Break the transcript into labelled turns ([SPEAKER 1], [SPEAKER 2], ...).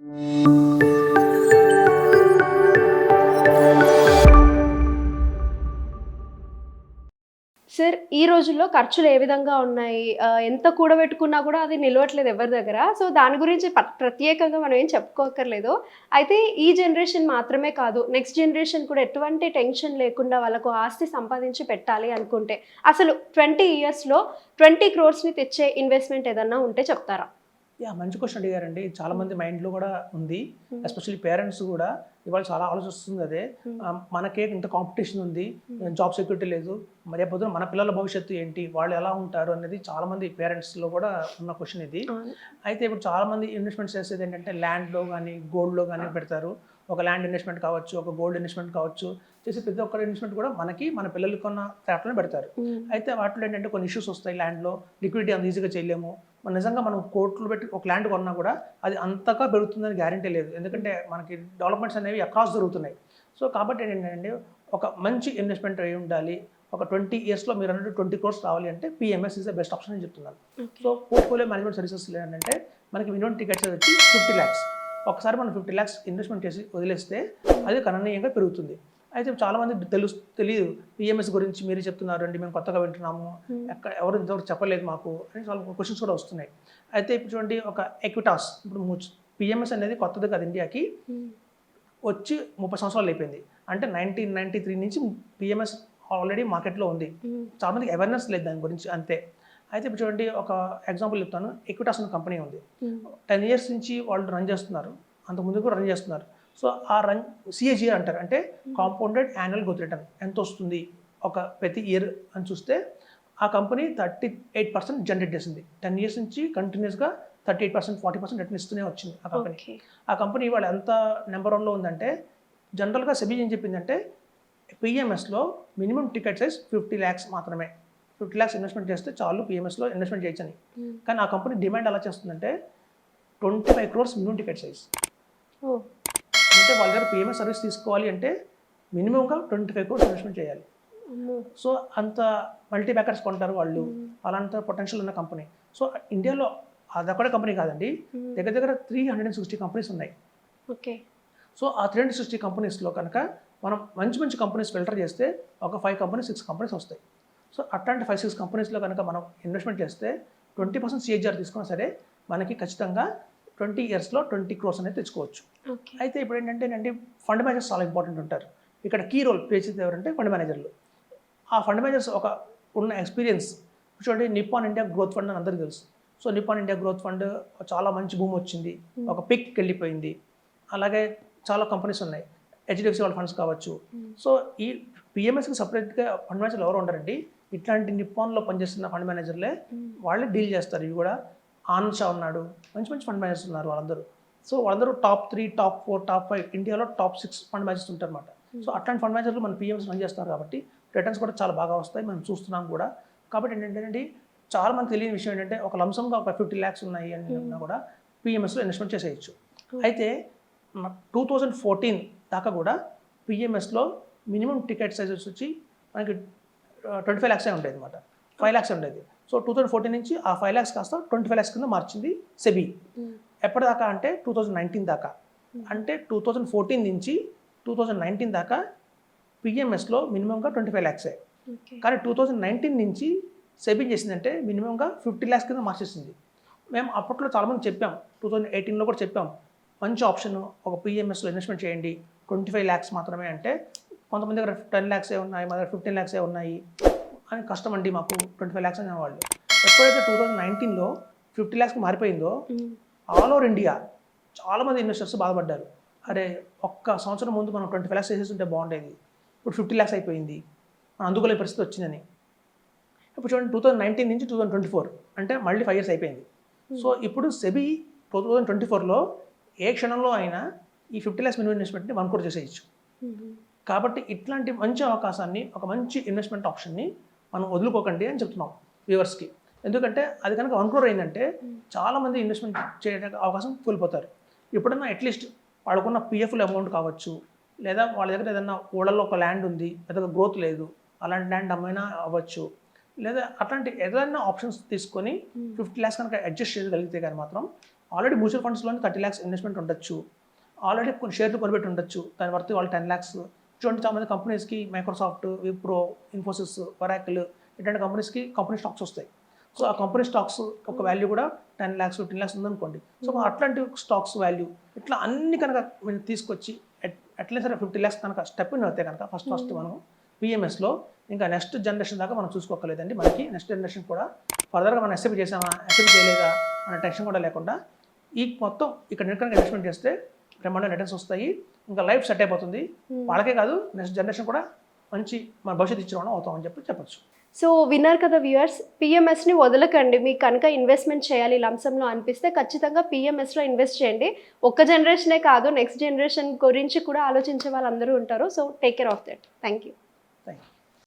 [SPEAKER 1] Sir, ఈ రోజుల్లో ఖర్చులు ఏ విధంగా ఉన్నాయి? ఎంత కూడబెట్టుకున్నా కూడా అది నిలవట్లేదు ఎవరి దగ్గర. సో, దాని గురించి ప్రత్యేకంగా మనం ఏం చెప్పుకోక్కర్లేదు. అయితే ఈ జనరేషన్ మాత్రమే కాదు, నెక్స్ట్ జనరేషన్ కూడా ఎటువంటి టెన్షన్ లేకుండా వాళ్ళకు ఆస్తి సంపాదించి పెట్టాలి అనుకుంటే, అసలు 20 ఇయర్స్‌లో 20 క్రోర్స్‌ని తెచ్చే ఇన్వెస్ట్‌మెంట్ ఏదన్నా ఉంటే చెప్తారా?
[SPEAKER 2] మంచి క్వెషన్ అడిగారండి. చాలా మంది మైండ్‌లో కూడా ఉంది. ఎస్పెషల్లీ పేరెంట్స్ కూడా ఇవాళ చాలా ఆలోచిస్తుంది అదే. మనకే ఇంత కాంపిటీషన్ ఉంది. జాబ్ సెక్యూరిటీ లేదు. మరి రేపొద్దున మన పిల్లల భవిష్యత్తు ఏంటి? వాళ్ళు ఎలా ఉంటారు? అనేది చాలా మంది పేరెంట్స్‌లో కూడా ఉన్న క్వెషన్ ఇది. అయితే ఇప్పుడు చాలా మంది ఇన్వెస్ట్‌మెంట్స్ చేసేది ఏంటంటే ల్యాండ్‌లో గానీ, గోల్డ్‌లో గానీ పెడతారు. ఒక ల్యాండ్ ఇన్వెస్ట్‌మెంట్ కావచ్చు, ఒక గోల్డ్ ఇన్వెస్ట్‌మెంట్ కావచ్చు. చేసే ప్రతి ఒక్క ఇన్వెస్ట్‌మెంట్ కూడా మనకి, మన పిల్లలకి కొన్న ఫ్లాట్‌లోనే పెడతారు. అయితే వాటిలో ఏంటంటే కొన్ని ఇష్యూస్ వస్తాయి. ల్యాండ్‌లో లిక్విడిటీ అంత ఈజీగా చేయలేము. నిజంగా మనం కోట్లు పెట్టి ఒక ల్యాండ్ కొన్నా కూడా అది అంతగా పెరుగుతుందని గ్యారంటీ లేదు. ఎందుకంటే మనకి డెవలప్మెంట్స్ అనేవి అక్రాస్ జరుగుతున్నాయి. సో కాబట్టి ఏంటంటే ఒక మంచి ఇన్వెస్ట్మెంట్ అయి ఉండాలి. ఒక 20 ఇయర్స్‌లో మీరు అన్నట్టు 20 క్రోర్స్ రావాలి అంటే PMS is the best option అని చెప్తున్నాను. సో పోర్ట్‌ఫోలియో మేనేజ్మెంట్ సర్వీసెస్‌లో ఏంటంటే మనకి మినిమం టికెట్స్ వచ్చి 50 lakhs. ఒకసారి మనం 50 lakhs ఇన్వెస్ట్మెంట్ చేసి వదిలేస్తే అది గణనీయంగా పెరుగుతుంది. అయితే చాలామంది తెలియదు పీఎంఎస్ గురించి మీరే చెప్తున్నారు అండి, మేము కొత్తగా వింటున్నాము, ఎవరు ఇంతవరకు చెప్పలేదు మాకు అని చాలా క్వశ్చన్స్ కూడా వస్తున్నాయి. అయితే ఇప్పుడు చూడండి, ఒక ఎక్విటాస్, ఇప్పుడు పీఎంఎస్ అనేది కొత్తది కాదు ఇండియాకి, వచ్చి 30 సంవత్సరాలు అయిపోయింది. అంటే 1993 నుంచి పీఎంఎస్ ఆల్రెడీ మార్కెట్లో ఉంది. చాలామందికి అవేర్నెస్ లేదు దాని గురించి, అంతే. అయితే ఇప్పుడు చూడండి, ఒక ఎగ్జాంపుల్ చెప్తాను. ఎక్విటాస్ అనే కంపెనీ ఉంది. 10 years నుంచి వాళ్ళు రన్ చేస్తున్నారు. అంతకుముందు కూడా రన్ చేస్తున్నారు. సో ఆ రన్ సిఏజీఆర్ అంటారు, అంటే కాంపౌండెడ్ యాన్యువల్ గ్రోత్ రిటర్న్ ఎంత వస్తుంది ఒక ప్రతి ఇయర్ అని చూస్తే, ఆ కంపెనీ 38% జనరేట్ చేసింది. 10 years నుంచి కంటిన్యూస్గా 38%, 40% రిటర్న్ ఇస్తూనే వచ్చింది ఆ కంపెనీ. ఆ కంపెనీ వాళ్ళు ఎంత నెంబర్ 1లో ఉందంటే, జనరల్గా సెబీ ఏం చెప్పిందంటే పిఎంఎస్లో మినిమం టికెట్ సైజ్ 50 lakhs మాత్రమే. 50 lakhs ఇన్వెస్ట్మెంట్ చేస్తే చాలు పిఎంఎస్లో ఇన్వెస్ట్మెంట్ చేయొచ్చని. కానీ ఆ కంపెనీ డిమాండ్ ఎలా చేస్తుందంటే 25 crores మినిమం టికెట్ సైజ్. అంటే వాళ్ళ దగ్గర పిఎంఎస్ సర్వీస్ తీసుకోవాలి అంటే మినిమంగా 25 crores ఇన్వెస్ట్మెంట్ చేయాలి. సో అంత మల్టీ బ్యాకర్స్ కొంటారు వాళ్ళు, అలాంటి పొటెన్షియల్ ఉన్న కంపెనీ. సో ఇండియాలో అదొక్కడే కంపెనీ కాదండి, దగ్గర దగ్గర 360 కంపెనీస్ ఉన్నాయి.
[SPEAKER 1] ఓకే. సో
[SPEAKER 2] ఆ 360 కంపెనీస్లో కనుక మనం మంచి మంచి కంపెనీస్ ఫిల్టర్ చేస్తే ఒక 5 కంపెనీస్ 6 కంపెనీస్ వస్తాయి. సో అట్లాంటి 5-6 కంపెనీస్లో కనుక మనం ఇన్వెస్ట్మెంట్ చేస్తే 20% సిఏజీఆర్ తీసుకున్నా సరే మనకి ఖచ్చితంగా 20 yearsలో 20 crores అనేది తెచ్చుకోవచ్చు. అయితే ఇప్పుడు ఏంటంటే ఫండ్ మేనేజర్స్ చాలా ఇంపార్టెంట్ ఉంటారు. ఇక్కడ కీ రోల్ ప్లే చేసేది ఎవరంటే ఫండ్ మేనేజర్లు. ఆ ఫండ్ మేనేజర్స్ ఒక ఉన్న ఎక్స్పీరియన్స్ చూడండి. నిప్పాన్ ఇండియా గ్రోత్ ఫండ్ అని అందరికీ తెలుసు. So Nippon India growth fund చాలా మంచి భూమి వచ్చింది, ఒక పిక్కి వెళ్ళిపోయింది. అలాగే చాలా కంపెనీస్ ఉన్నాయి, హెచ్డిఎఫ్సి వాళ్ళ ఫండ్స్ కావచ్చు. సో ఈ పిఎంఎస్కి సపరేట్గా ఫండ్ మేనేజర్లు ఎవరు ఉండరండి. ఇట్లాంటి నిప్పాన్లో పనిచేస్తున్న ఫండ్ మేనేజర్లే వాళ్ళే డీల్ చేస్తారు. ఇవి కూడా ఆనంద్ షా ఉన్నాడు, మంచి మంచి ఫండ్ మేనేజర్స్ ఉన్నారు వాళ్ళందరూ. సో వాళ్ళందరూ టాప్ 3, టాప్ 4, టాప్ 5 ఇండియాలో టాప్ 6 ఫండ్ మేనేజర్స్ ఉంటారు అన్నమాట. సో అట్లాంటి ఫండ్ మేనేజర్లు మన పిఎంఎస్ రన్ చేస్తారు కాబట్టి రిటర్న్స్ కూడా చాలా బాగా వస్తాయి, మనం చూస్తున్నాం కూడా. కాబట్టి ఏంటంటే చాలా మంది తెలియని విషయం ఏంటంటే ఒక లంసంగా ఒక 50 lakhs ఉన్నాయి అని కూడా పిఎంఎస్లో ఇన్వెస్ట్మెంట్ చేసేయచ్చు. అయితే 2014 దాకా కూడా పిఎంఎస్లో మినిమం టికెట్ సైజెస్ వచ్చి మనకి 25 lakhs ఉండేది అనమాట, 5 lakhs ఉండేది. సో 2014 నుంచి ఆ 5 lakhs కాస్త 25 lakhs కింద మార్చింది సెబీ. ఎప్పటిదాకా అంటే 2019 దాకా. అంటే 2014 నుంచి 2019 దాకా పిఎంఎస్లో మినిమంగా 25 lakhs. కానీ 2019 నుంచి సెబీ చేసిందంటే మినిమంగా 50 lakhs కింద మార్చేసింది. మేము అప్పట్లో చాలామంది చెప్పాం, 2018లో కూడా చెప్పాం, మంచి ఆప్షన్ ఒక పిఎంఎస్లో ఇన్వెస్ట్మెంట్ చేయండి, 25 lakhs మాత్రమే. అంటే కొంతమంది దగ్గర 10 lakhs ఉన్నాయి, మా దగ్గర 15 lakhs ఉన్నాయి అని, కష్టం అండి మాకు 25 lakhs అనేవాళ్ళు. ఎప్పుడైతే 2019లో 50 lakhsకి మారిపోయిందో ఆల్ ఓవర్ ఇండియా చాలామంది ఇన్వెస్టర్స్ బాధపడ్డారు. అరే ఒక్క సంవత్సరం ముందు మనం 25 lakhs చేసేస్తుంటే బాగుండేది, ఇప్పుడు 50 lakhs అయిపోయింది, మనం అందుకోలేని పరిస్థితి వచ్చిందని. ఇప్పుడు చూడండి 2019 నుంచి 2024 అంటే మళ్ళీ 5 years అయిపోయింది. సో ఇప్పుడు సెబీ 2024లో ఏ క్షణంలో అయినా ఈ 50 lakhs మినిమం ఇన్వెస్ట్మెంట్ని 1 crore చేసేయచ్చు. కాబట్టి ఇట్లాంటి మంచి అవకాశాన్ని, ఒక మంచి ఇన్వెస్ట్మెంట్ ఆప్షన్ని మనం వదులుకోకండి అని చెప్తున్నాం వ్యూవర్స్కి. ఎందుకంటే అది కనుక 1 crore అయిందంటే చాలామంది ఇన్వెస్ట్మెంట్ చేయడానికి అవకాశం కోల్పోతారు. ఎప్పుడన్నా అట్లీస్ట్ వాళ్ళకున్న పిఎఫ్ల అమౌంట్ కావచ్చు, లేదా వాళ్ళ దగ్గర ఏదన్నా ఊళ్ళల్లో ఒక ల్యాండ్ ఉంది, పెద్దగా గ్రోత్ లేదు, అలాంటి ల్యాండ్ అమ్మైనా అవ్వచ్చు, లేదా అట్లాంటి ఏదైనా ఆప్షన్స్ తీసుకొని 50 lakhs కనుక అడ్జస్ట్ చేయగలిగితే కానీ మాత్రం ఆల్రెడీ మ్యూచువల్ ఫండ్స్లోనే 30 lakhs ఇన్వెస్ట్మెంట్ ఉండొచ్చు, ఆల్రెడీ కొన్ని షేర్లు కొనిపెట్టి ఉండొచ్చు, దాని వర్త్ వాళ్ళు 10 lakhs. చూడండి చాలా మంది కంపెనీస్కి మైక్రోసాఫ్ట్, విప్రో, ఇన్ఫోసిస్, ఒరాకిల్ ఇట్లాంటి కంపెనీస్కి కంపెనీ స్టాక్స్ వస్తాయి. సో ఆ కంపెనీ స్టాక్స్ ఒక వాల్యూ కూడా 10 lakhs 15 lakhs ఉందనుకోండి. సో అట్లాంటి స్టాక్స్ వాల్యూ ఇట్లా అన్ని కనుక మీరు తీసుకొచ్చి అట్లే సరే 50 lakhs కనుక స్టెప్ ఇన్ అవుతాయి కనుక ఫస్ట్ మనం పిఎంఎస్లో ఇంకా నెక్స్ట్ జనరేషన్ దాకా మనం చూసుకోకలేదండి. మనకి నెక్స్ట్ జనరేషన్ కూడా ఫర్దర్గా మనం ఎస్ఐపి చేసామా ఎస్ఐపి చేయలేదా అనే టెన్షన్ కూడా లేకుండా ఈ మొత్తం ఇక్కడ కనుక ఇన్వెస్ట్మెంట్ చేస్తే బ్రహ్మాండ రిటర్న్స్ వస్తాయి. ఇంకా లైఫ్ సెట్ అయిపోతుంది. వాళ్ళకే కాదు నెక్స్ట్ జనరేషన్ కూడా మంచి మన భవిష్యత్తు ఇచ్చిన వాళ్ళం అవుతామని చెప్పచ్చు.
[SPEAKER 1] సో విన్నారు కదా వ్యూయర్స్, పిఎంఎస్ని వదలకండి. మీకు కనుక ఇన్వెస్ట్మెంట్ చేయాలి లంసంలో అనిపిస్తే ఖచ్చితంగా పిఎంఎస్లో ఇన్వెస్ట్ చేయండి. ఒక్క జనరేషనే కాదు, నెక్స్ట్ జనరేషన్ గురించి కూడా ఆలోచించే వాళ్ళందరూ ఉంటారు. So take care of that. Thank you.